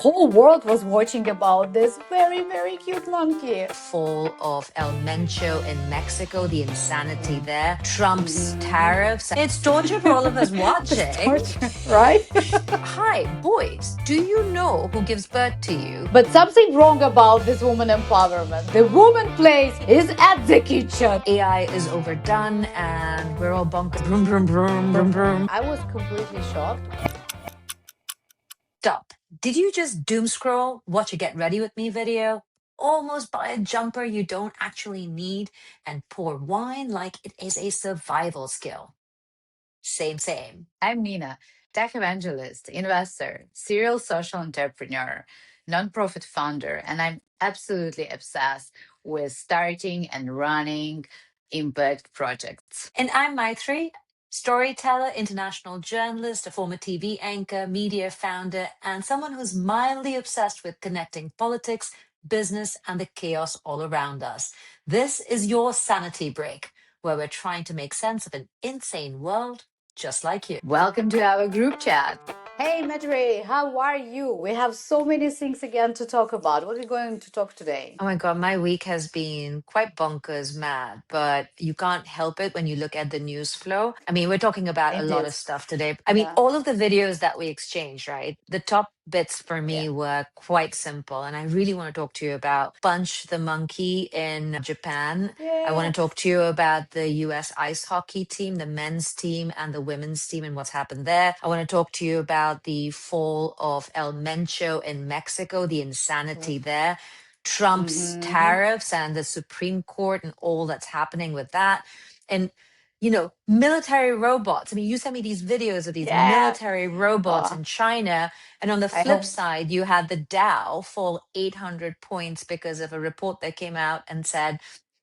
whole world was watching about this very cute monkey. Fall of El Mencho in Mexico, the insanity there, Trump's tariffs. It's torture for all of us watching. Torture, right? Hi, boys, do you know who gives birth to you? But something wrong about this woman empowerment. The woman place is at the kitchen. AI is overdone and we're all bonkers. Vroom, vroom, vroom, vroom, vroom. I was completely shocked. Stop. Did you just doom scroll, watch a get ready with me video? Almost buy a jumper you don't actually need and pour wine like it is a survival skill. Same. I'm Nina, tech evangelist, investor, serial social entrepreneur, nonprofit founder, and I'm absolutely obsessed with starting and running impact projects. And I'm Maithreyi, storyteller, international journalist, a former TV anchor, media founder, and someone who's mildly obsessed with connecting politics, business, and the chaos all around us. This is your sanity break, where we're trying to make sense of an insane world just like you. Welcome to our group chat. Hey, Maithreyi, how are you? We have so many things again to talk about. What are we going to talk today? Oh my God, my week has been quite bonkers mad, but you can't help it when you look at the news flow. I mean, we're talking about a lot Indeed. of stuff today. I mean, Yeah. all of the videos that we exchanged, right? The top bits for me were quite simple. And I really want to talk to you about Punch the Monkey in Japan. I want to talk to you about the US ice hockey team, the men's team and the women's team and what's happened there. I want to talk to you about the fall of El Mencho in Mexico, the insanity there. Trump's tariffs and the Supreme Court and all that's happening with that. And, you know, military robots. I mean, you sent me these videos of these military robots in China. And on the flip side, you had the Dow fall 800 points because of a report that came out and said,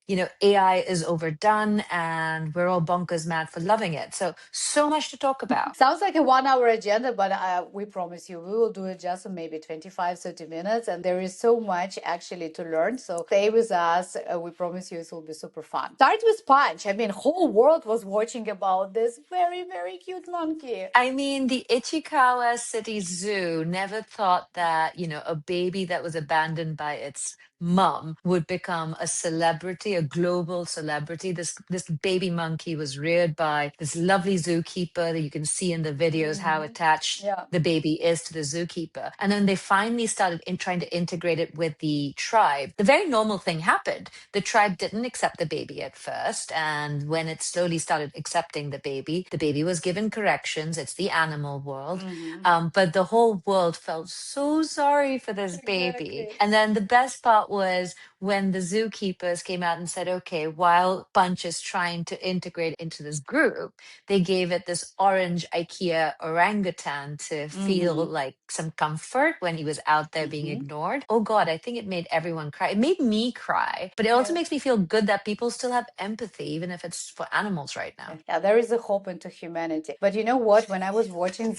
you know, AI is overdone and we're all bonkers mad for loving it. So much to talk about. Sounds like a 1 hour agenda, but we promise you we will do it just in maybe 25-30 minutes. And there is so much actually to learn. So stay with us. We promise you it will be super fun. Start with Punch. I mean, whole world was watching about this very cute monkey. I mean, the Ichikawa City Zoo never thought that, you know, a baby that was abandoned by its mom would become a celebrity, a global celebrity. This baby monkey was reared by this lovely zookeeper that you can see in the videos how attached the baby is to the zookeeper. And then they finally started trying to integrate it with the tribe. The very normal thing happened. The tribe didn't accept the baby at first. And when it slowly started accepting the baby was given corrections. It's the animal world. But the whole world felt so sorry for this baby. And then the best part was when the zookeepers came out and said, okay, while Punch is trying to integrate into this group, they gave it this orange IKEA orangutan to feel like some comfort when he was out there being ignored. Oh God, I think it made everyone cry. It made me cry, but it also makes me feel good that people still have empathy, even if it's for animals right now. Yeah, there is a hope into humanity. But you know what? When I was watching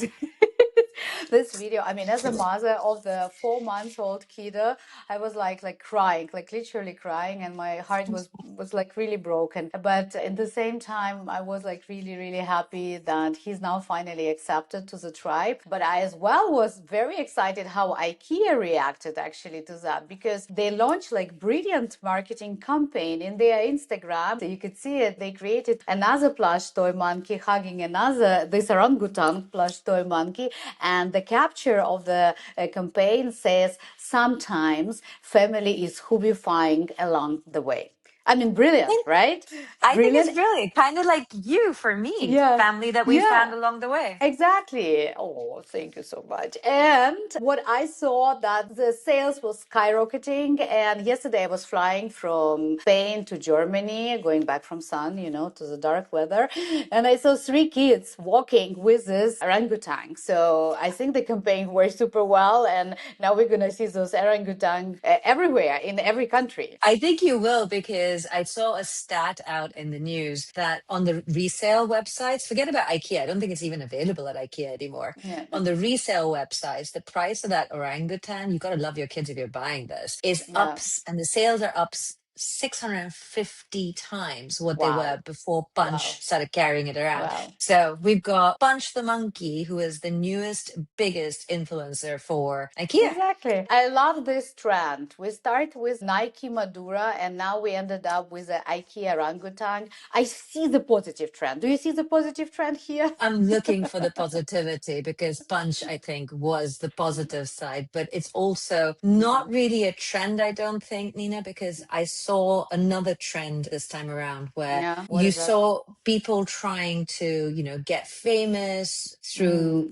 this video, I mean, as a mother of the 4-month-old kiddo, I was like crying, like literally crying, and my heart was like really broken. But at the same time, I was like really happy that he's now finally accepted to the tribe. But I as well was very excited how IKEA reacted actually to that, because they launched like brilliant marketing campaign in their Instagram. So you could see it. They created another plush toy monkey hugging this orangutan plush toy monkey, and the capture of the campaign says, sometimes family is who we find along the way. I mean, brilliant, right? I think it's brilliant. Kind of like you for me, family that we found along the way. Exactly. Oh, thank you so much. And what I saw that the sales was skyrocketing. And yesterday I was flying from Spain to Germany, going back from sun, to the dark weather. And I saw 3 kids walking with this orangutan. So I think the campaign worked super well. And now we're going to see those orangutan everywhere in every country. I think you will, because I saw a stat out in the news that on the resale websites, forget about IKEA, I don't think it's even available at IKEA anymore. Yeah. On the resale websites, the price of that orangutan, you got to love your kids if you're buying this, is up, and the sales are up 650 times what they were Wow. before Wow. Punch started carrying it around. Wow. So we've got Punch the Monkey, who is the newest, biggest influencer for IKEA. Exactly. I love this trend. We start with Nike Madura and now we ended up with the IKEA orangutan. I see the positive trend. Do you see the positive trend here? I'm looking for the positivity because Punch, I think, was the positive side, but it's also not really a trend, I don't think, Nina, because I saw another trend this time around where Yeah. What you is that? saw people trying to, get famous through, Mm,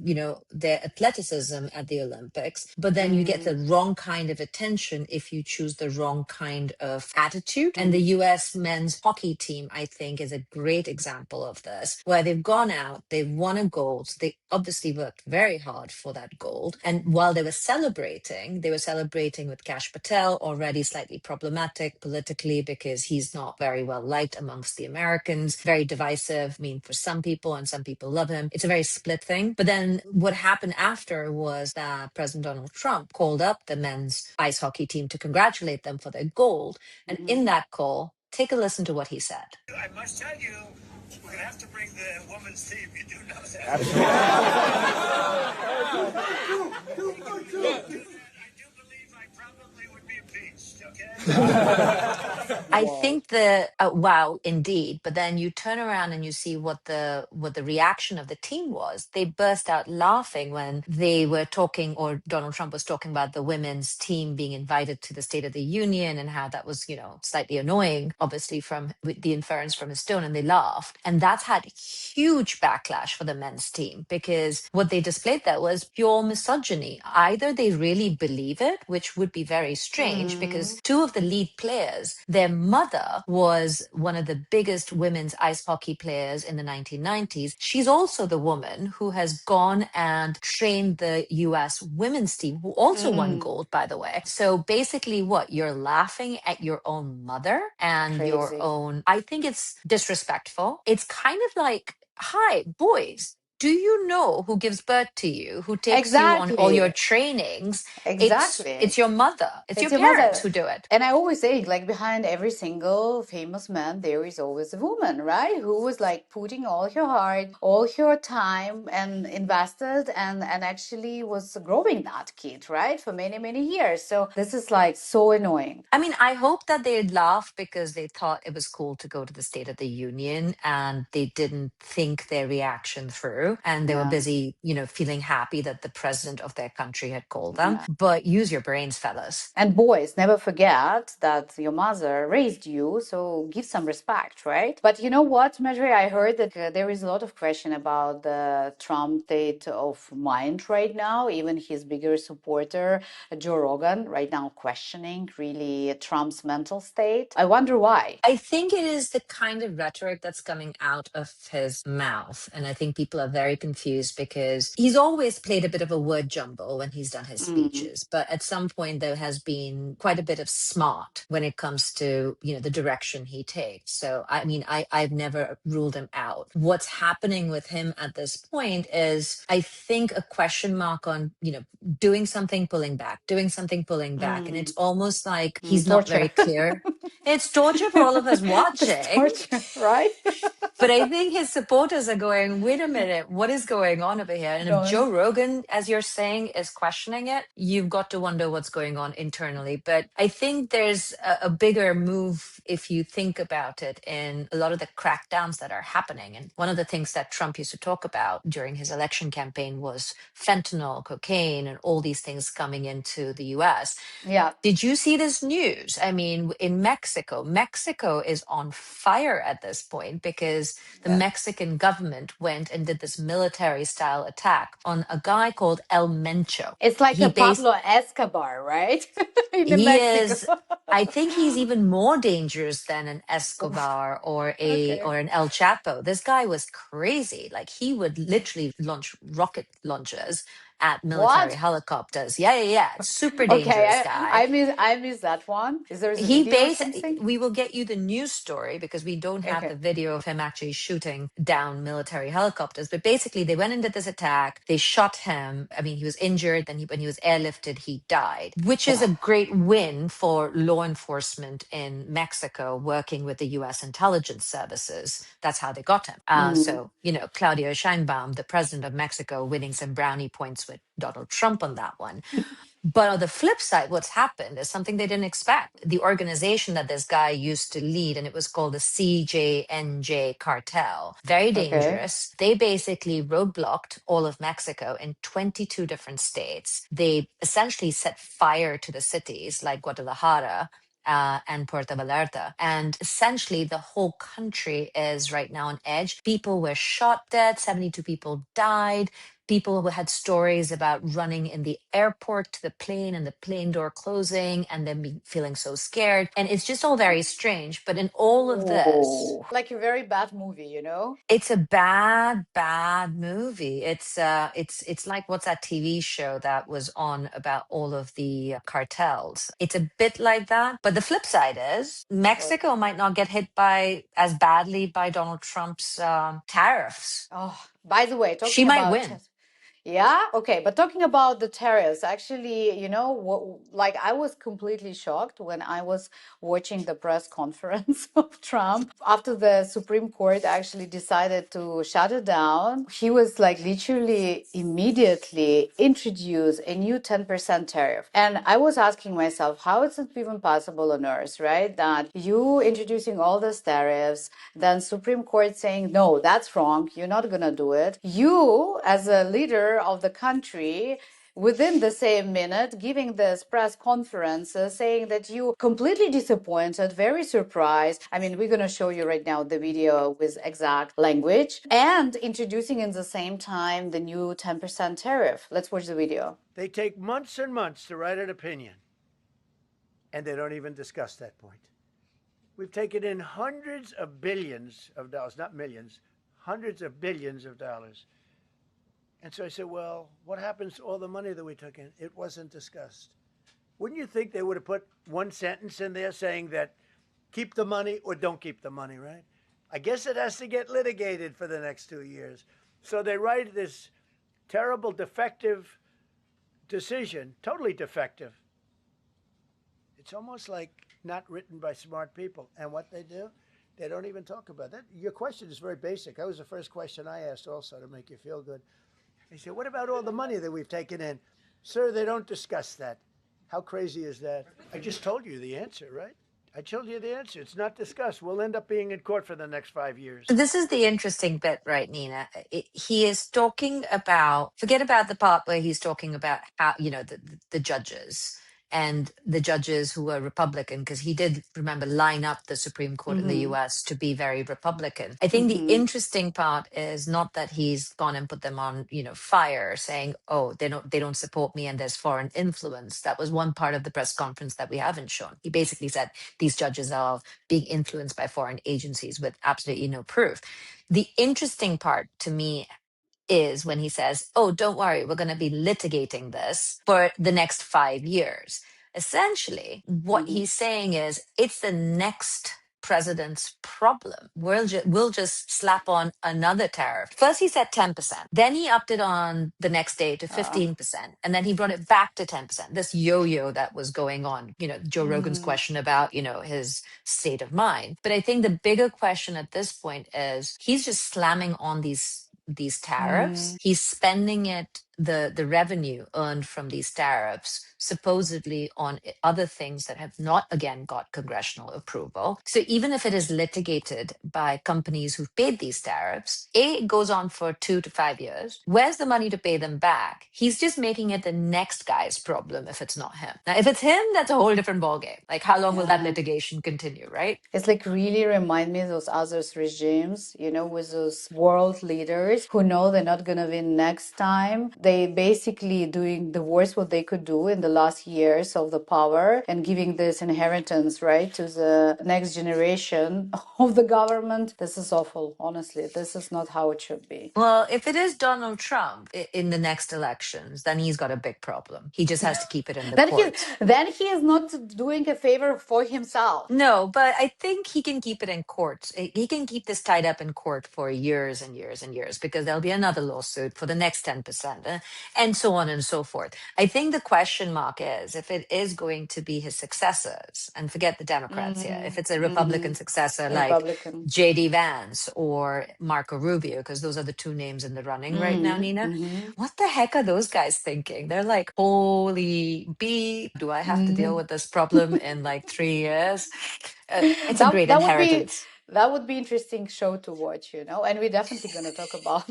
their athleticism at the Olympics, but then you get mm, the wrong kind of attention if you choose the wrong kind of attitude. And the mm, US men's hockey team, I think, is a great example of this, where they've gone out, they've won a gold. So they obviously worked very hard for that gold. And while they were celebrating with Kash Patel, already slightly problematic politically because he's not very well liked amongst the Americans, very divisive, for some people, and some people love him. It's a very split thing. But then what happened after was that President Donald Trump called up the men's ice hockey team to congratulate them for their gold. And mm. in that call, take a listen to what he said. I must tell you, we're going to have to bring the women's team. You do know that. Absolutely. I do believe I probably would be impeached, okay? I Wow. think wow, indeed. But then you turn around and you see what the reaction of the team was. They burst out laughing when they were talking, or Donald Trump was talking about the women's team being invited to the State of the Union and how that was, slightly annoying, obviously from with the inference from his tone, and they laughed. And that's had huge backlash for the men's team because what they displayed there was pure misogyny. Either they really believe it, which would be very strange Mm, because two of the lead players, their mother was one of the biggest women's ice hockey players in the 1990s. She's also the woman who has gone and trained the US women's team, who also won mm. gold, by the way. So basically, what you're laughing at your own mother and your Crazy. own, I think it's disrespectful. It's kind of like, hi, boys. Do you know who gives birth to you, who takes you on all your Exactly. trainings? It's Exactly. your mother. It's It's your your parents mother. who do it. And I always say, like, behind every single famous man, there is always a woman, right? Who was like putting all her heart, all her time and invested and actually was growing that kid, right? For many, many years. So this is like so annoying. I mean, I hope that they laughed because they thought it was cool to go to the State of the Union and they didn't think their reaction through. And they were Yeah. busy, feeling happy that the president of their country had called them. Yeah. But use your brains, fellas. And boys, never forget that your mother raised you, so give some respect, right? But you know what, Maithreyi, I heard that there is a lot of question about the Trump state of mind right now. Even his bigger supporter, Joe Rogan, right now questioning really Trump's mental state. I wonder why. I think it is the kind of rhetoric that's coming out of his mouth. And I think people are very confused because he's always played a bit of a word jumble when he's done his Mm, speeches. But at some point, there has been quite a bit of smart when it comes to, the direction he takes. So, I mean, I've never ruled him out. What's happening with him at this point is, I think, a question mark on, doing something, pulling back, doing something, pulling back. And mm, it's almost like he's not very torture. clear. It's torture for all of us This watching. torture, right? But I think his supporters are going, wait a minute, what is going on over here? And if No. Joe Rogan, as you're saying, is questioning it, you've got to wonder what's going on internally. But I think there's a bigger move if you think about it in a lot of the crackdowns that are happening. And one of the things that Trump used to talk about during his election campaign was fentanyl, cocaine, and all these things coming into the US. Yeah. Did you see this news? I mean, in Mexico is on fire at this point because the Yeah. Mexican government went and did this military style attack on a guy called El Mencho. It's like He a based Pablo Escobar, right? In he Mexico. is, I think he's even more dangerous than an Escobar or a Okay. or an El Chapo. This guy was crazy. Like he would literally launch rocket launchers at military What? helicopters. Yeah. Super Okay, dangerous guy. I missed that one. Is there a video or something? We will get you the news story because we don't have Okay. the video of him actually shooting down military helicopters. But basically, they went into this attack. They shot him. I mean, he was injured. Then when he was airlifted, he died, which is a great win for law enforcement in Mexico working with the U.S. intelligence services. That's how they got him. So, Claudia Sheinbaum, the president of Mexico, winning some brownie points with Donald Trump on that one. But on the flip side, what's happened is something they didn't expect. The organization that this guy used to lead, and it was called the CJNG cartel, very Okay. dangerous. They basically roadblocked all of Mexico in 22 different states. They essentially set fire to the cities like Guadalajara, and Puerto Vallarta. And essentially, the whole country is right now on edge. People were shot dead, 72 people died. People who had stories about running in the airport to the plane and the plane door closing and then feeling so scared. And it's just all very strange. But in all of this, Oh, like a very bad movie, you know? it's a bad movie. It's like what's that TV show that was on about all of the cartels. It's a bit like that. But the flip side is What? Mexico might not get hit by as badly by Donald Trump's tariffs. Oh, by the way, She talking might about win. yeah, okay, but talking about the tariffs, actually, like I was completely shocked when I was watching the press conference of Trump after the Supreme Court actually decided to shut it down. He was like literally immediately introduce a new 10% tariff. And I was asking myself, how is it even possible on earth, right? That you introducing all these tariffs, then Supreme Court saying, no, that's wrong, you're not gonna do it. You, as a leader of the country, within the same minute giving this press conference saying that you completely disappointed, very surprised. I mean, we're going to show you right now the video with exact language, and introducing in the same time the new 10% tariff. Let's watch the video. They take months and months to write an opinion, and they don't even discuss that point. We've taken in hundreds of billions of dollars, not millions, hundreds of billions of dollars. And so I said, well, what happens to all the money that we took in? It wasn't discussed. Wouldn't you think they would have put one sentence in there saying that keep the money or don't keep the money, right? I guess it has to get litigated for the next 2 years. So they write this terrible, defective decision, totally defective. It's almost like not written by smart people. And what they do, they don't even talk about that. Your question is very basic. That was the first question I asked also to make you feel good. They said, what about all the money that we've taken in? Sir, they don't discuss that. How crazy is that? I just told you the answer, right? I told you the answer. It's not discussed. We'll end up being in court for the next 5 years. This is the interesting bit, right, Nina? He is talking about, forget about the part where he's talking about how, the judges and the judges who were Republican, because he did, remember, line up the Supreme Court in the Mm-hmm. US to be very Republican. I think the Mm-hmm. interesting part is not that he's gone and put them on, fire, saying, oh, they don't support me and there's foreign influence. That was one part of the press conference that we haven't shown. He basically said these judges are being influenced by foreign agencies with absolutely no proof. The interesting part to me is when he says, oh, don't worry, we're going to be litigating this for the next 5 years. Essentially, what Mm-hmm. he's saying is it's the next president's problem. We'll just slap on another tariff. First he said 10%. Then he upped it on the next day to 15%. And then he brought it back to 10%. This yo-yo that was going on, Joe Rogan's Mm-hmm. question about, his state of mind. But I think the bigger question at this point is he's just slamming on these tariffs. He's spending the revenue earned from these tariffs supposedly on other things that have not again got congressional approval. So even if it is litigated by companies who've paid these tariffs, it goes on for 2 to 5 years. Where's the money to pay them back? He's just making it the next guy's problem if it's not him. Now if it's him, that's a whole different ballgame. Like how long will that litigation continue, right? It's like really remind me of those other regimes, with those world leaders who know they're not gonna win next time. they basically doing the worst what they could do in the last years of the power and giving this inheritance, right, to the next generation of the government. This is awful, honestly. This is not how it should be. Well, if it is Donald Trump in the next elections, then he's got a big problem. He just has to keep it in the Then he courts. then he is not doing a favor for himself. No, but I think he can keep it in court. He can keep this tied up in court for years and years and years because there'll be another lawsuit for the next 10%, and so on and so forth. I think the question mark is if it is going to be his successors, and forget the Democrats here, if it's a Republican successor like Republican. JD Vance or Marco Rubio, because those are the two names in the running right now, Nina. What the heck are those guys thinking? They're like, holy beep, do I have to deal with this problem in like 3 years? It's a that great that would be inheritance. that would be interesting show to watch, and we're definitely going to talk about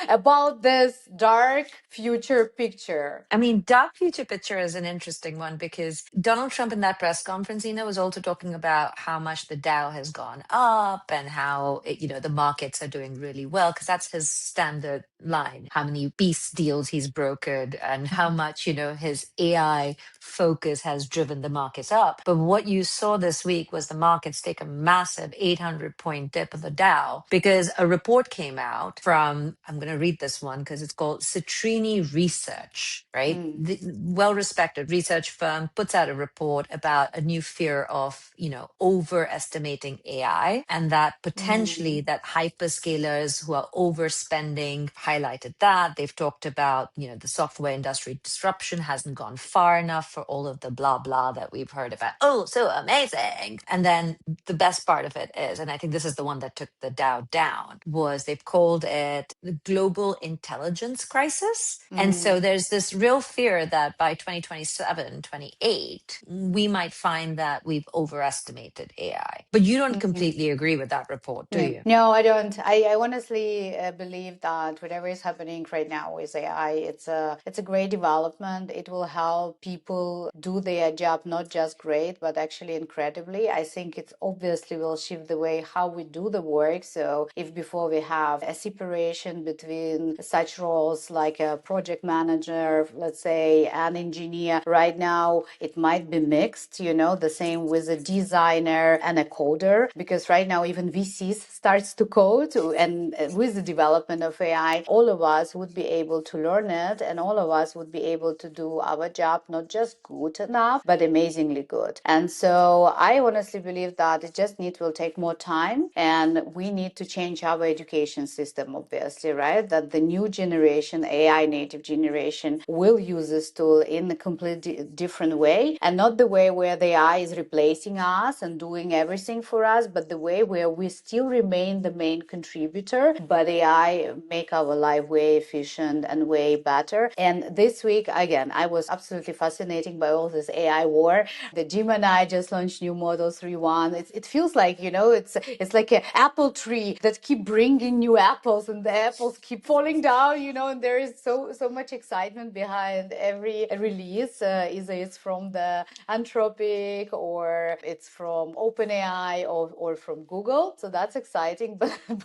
about this dark future picture. I mean, dark future picture is an interesting one because Donald Trump in that press conference, was also talking about how much the Dow has gone up and how, the markets are doing really well because that's his standard line, how many peace deals he's brokered and how much, his AI focus has driven the markets up. But what you saw this week was the markets take a massive 800-point dip of the Dow because a report came out from, I'm going to read this one because it's called Citrini Research, right? The well-respected research firm puts out a report about a new fear of, overestimating AI and that potentially that hyperscalers who are overspending highlighted that. They've talked about, the software industry disruption hasn't gone far enough for all of the blah, blah that we've heard about. Oh, so amazing. And then the best part of it is, and I think this is the one that took the Dow down, was they've called it the global intelligence crisis. And so there's this real fear that by 2027, 28, we might find that we've overestimated AI. But you don't completely agree with that report, do Yeah. you? No, I don't. I honestly believe that whatever is happening right now with AI, it's a great development. It will help people do their job not just great, but actually incredibly. I think it obviously will shift the way how we do the work. So if before we have a separation between such roles like a project manager, let's say an engineer, right now it might be mixed, the same with a designer and a coder, because right now even VCs starts to code, and with the development of AI, all of us would be able to learn it, and all of us would be able to do our job not just good enough, but amazingly good. And so I honestly believe that it just will take more time, and we need to change our education system, obviously, right? That the new generation, AI native generation, will use this tool in a completely different way, and not the way where the AI is replacing us and doing everything for us, but the way where we still remain the main contributor, but AI make our life way efficient and way better. And this week, again, I was absolutely fascinated by all this AI war. The Gemini just launched new model 3.1. It feels like, it's like an apple tree that keep bringing new apples, and the apples keep falling down, and there is so much excitement behind every release. Either it's from the Anthropic or it's from OpenAI or from Google. So that's exciting.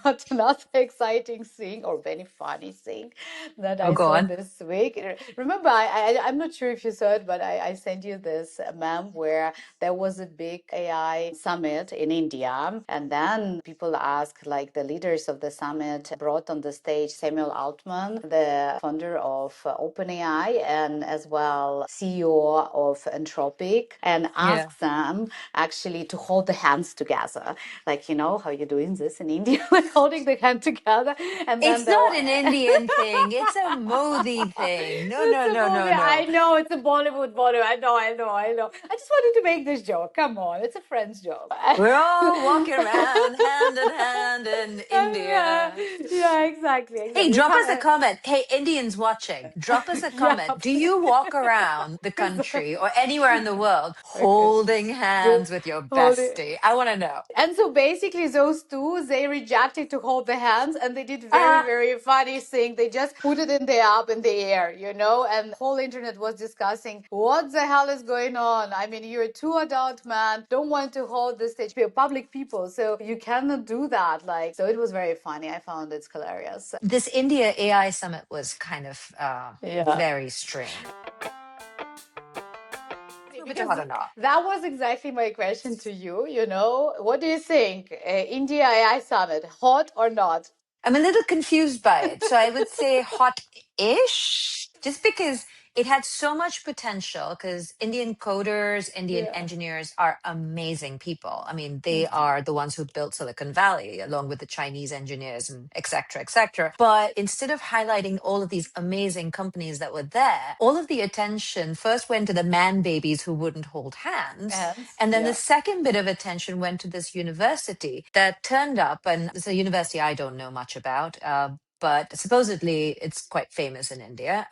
But another exciting thing or very funny thing that Oh, I go saw on. this week. Remember, I'm not sure if you saw it, but I sent you this meme where there was a big AI summit in India. And then people asked, like the leaders of the summit brought on the stage Samuel Altman, the founder of OpenAI, and as well CEO of Anthropic, and Yeah. asked them actually to hold the hands together. Like, how you're doing this in India, like holding the hand together. And then It's the not an Indian thing. It's a Modi thing. No, it's no, a no, movie. no, no. I know it's a Bollywood. I know. I just wanted to make this joke. Come on, it's a friend's joke. We're all walking around hand in hand in yeah, India. yeah, exactly, Hey, exactly. drop us a comment. Hey, Indians watching, drop us a Yeah, comment. Do you walk around the country or anywhere in the world okay. holding Do hands with your hold it. bestie? I want to know. And so basically those two, they rejected to hold the hands, and they did very, Ah, very funny thing. They just put it in the up in the air, and the whole internet was discussing what the hell is going on. I mean, you're two adult men, don't want to hold the stage. We're public people, so you cannot do that. Like, so it was very funny. I found it hilarious. This India AI summit was kind of Yeah. very strange. Move it to Because hot or not. that was exactly my question to you. What do you think? India AI Summit, hot or not? I'm a little confused by it. So I would say hot-ish, just because it had so much potential, because Indian coders, Indian Yeah. engineers are amazing people. I mean, they are the ones who built Silicon Valley, along with the Chinese engineers and et cetera, et cetera. But instead of highlighting all of these amazing companies that were there, all of the attention first went to the man babies who wouldn't hold hands. Hands. And then the Yeah. second bit of attention went to this university that turned up, and it's a university I don't know much about. But supposedly it's quite famous in India.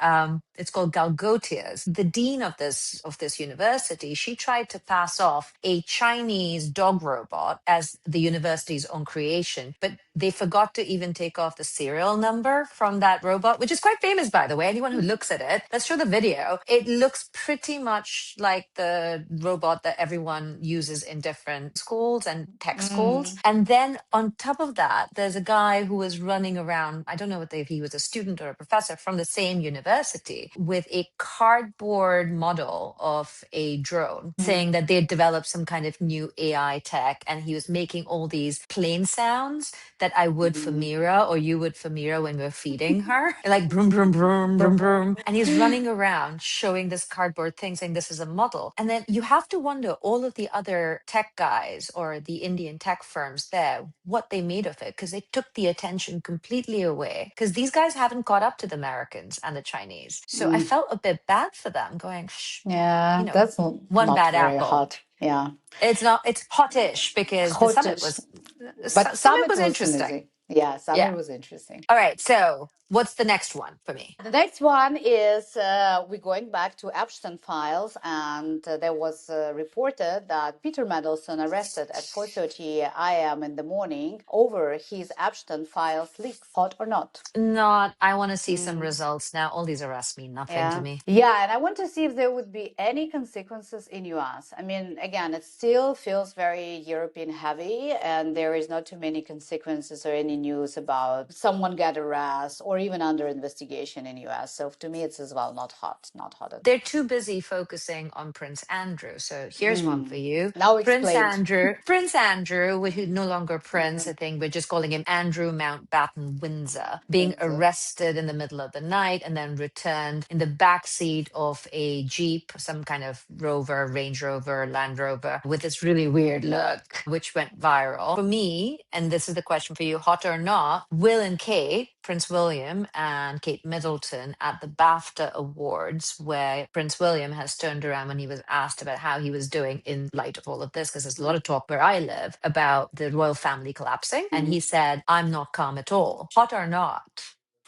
It's called Galgotias. The dean of this university, she tried to pass off a Chinese dog robot as the university's own creation, but they forgot to even take off the serial number from that robot, which is quite famous, by the way. Anyone who looks at it, let's show the video. It looks pretty much like the robot that everyone uses in different schools and tech schools. And then on top of that, there's a guy who was running around. I don't know if he was a student or a professor from the same university with a cardboard model of a drone, saying that they had developed some kind of new AI tech, and he was making all these plane sounds that I would for Mira, or you would for Mira when we're feeding her, like broom, broom, broom, broom, broom. And he's running around showing this cardboard thing, saying this is a model. And then you have to wonder, all of the other tech guys or the Indian tech firms there, what they made of it, because they took the attention completely away. Because these guys haven't caught up to the Americans and the Chinese. So I felt a bit bad for them, going, shh, Yeah, that's one not bad very apple. hot. Yeah. It's not, it's hot-ish, because the summit Hotish. was, But summit summit was was interesting. amazing. Yeah, Yeah. summit was interesting. All right. So what's the next one for me? The next one is we're going back to Epstein files, and there was reported that Peter Mandelson arrested at 4:30 a.m. in the morning over his Epstein files leak. Hot or not? Not, I want to see some results now. All these arrests mean nothing to Yeah. me. Yeah, and I want to see if there would be any consequences in US. I mean, again, it still feels very European heavy, and there is not too many consequences or any news about someone get arrested or even under investigation in US. So to me, it's as well not hot, not hot at all. They're too busy focusing on Prince Andrew. So here's one for you. Now Prince explained. Andrew, who's no longer Prince, I think we're just calling him Andrew Mountbatten Windsor, being arrested in the middle of the night and then returned in the backseat of a Jeep, some kind of Rover, Range Rover, Land Rover, with this really weird look, which went viral. For me, and this is the question for you, hot or not, Will and Kate, Prince William and Kate Middleton, at the BAFTA Awards, where Prince William has turned around when he was asked about how he was doing in light of all of this, because there's a lot of talk where I live about the royal family collapsing. And he said, I'm not calm at all. Hot or not?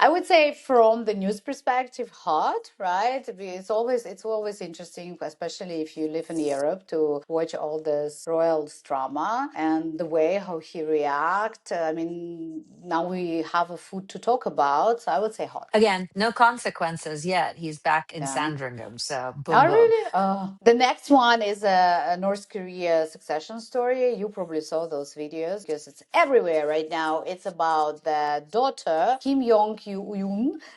I would say from the news perspective, hot, right? It's always interesting, especially if you live in Europe, to watch all this royal drama and the way how he react. I mean, now we have a food to talk about, so I would say hot. Again, no consequences yet. He's back in Yeah. Sandringham. So boom, Oh, boom. really? The next one is a North Korea succession story. You probably saw those videos because it's everywhere right now. It's about the daughter, Kim Yong-yoon,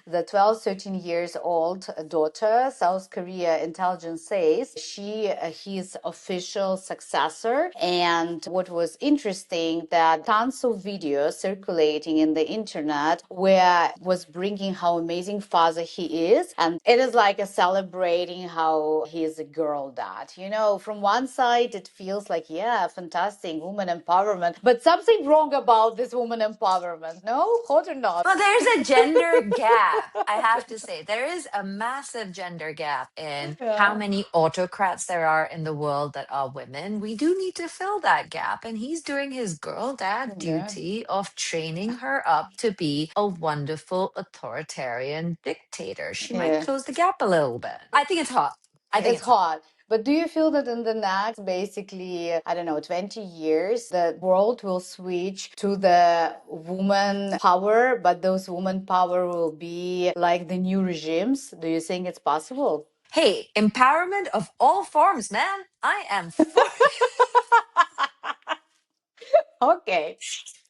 the 12, 13 years old daughter. South Korea intelligence says she his official successor. And what was interesting, that tons of videos circulating in the internet where was bringing how amazing father he is. And it is like a celebrating how he is a girl dad. From one side, it feels like, yeah, fantastic, woman empowerment, but something wrong about this woman empowerment. No? Hot or not? Well, there's a gender gap. I have to say, there is a massive gender gap in how many autocrats there are in the world that are women. We do need to fill that gap. And he's doing his girl dad duty of training her up to be a wonderful authoritarian dictator. She might close the gap a little bit. I think it's hot. I think It's it's hot. hot. But do you feel that in the next, basically, I don't know, 20 years, the world will switch to the woman power, but those woman power will be like the new regimes? Do you think it's possible? Hey, empowerment of all forms, man. I am for Okay.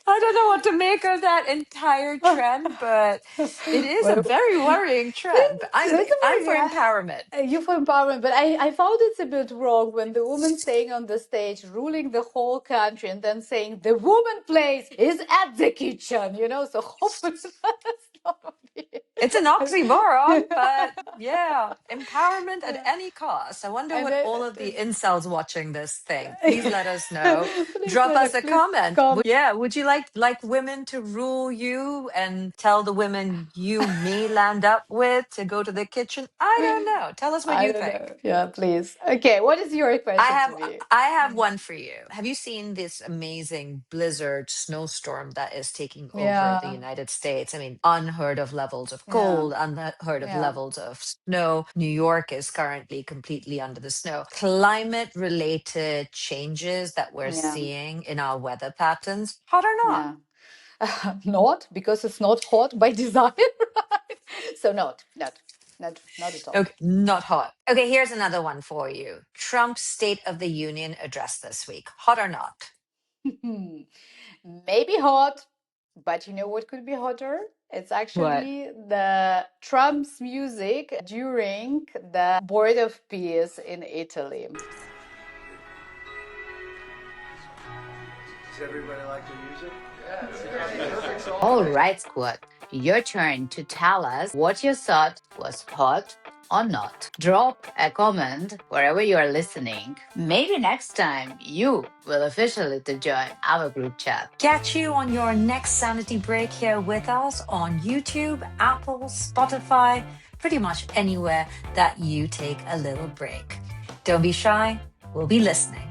I don't know what to make of that entire trend, but it is a Well, very worrying trend. But it's a I'm very, for empowerment. you for empowerment, but I found it's a bit wrong when the woman staying on the stage, ruling the whole country, and then saying the woman place is at the kitchen, you know. So hopefully that's not what it It's an oxymoron, but yeah, empowerment at is. any cost. I wonder And what then, all of the incels watching this think. Please let us know. please Drop let us us a please comment. comment. Yeah, would you like women to rule you and tell the women you may land up with to go to the kitchen? I don't know. Tell us what I you don't know. think. Yeah, please. Okay, what is your I question to have me? I have one for you. Have you seen this amazing blizzard snowstorm that is taking over the Yeah, United States? I mean, unheard of levels of yeah, cold, unheard of yeah, levels of snow. New York is currently completely under the snow. Climate related changes that we're yeah, seeing in our weather patterns, hot or not? yeah. Not because it's not hot by design, right? So not at all. Okay, not hot. Okay, here's another one for you. Trump's State of the Union address this week, hot or not? Maybe hot, but you know what could be hotter? It's What? actually the Trump's music during the Board of Peace in Italy. Does everybody like the music? All right, squad. Your turn to tell us what you thought was hot or not. Drop a comment wherever you are listening. Maybe next time you will officially to join our group chat. Catch you on your next sanity break here with us on YouTube, Apple, Spotify, pretty much anywhere that you take a little break. Don't be shy, we'll be listening.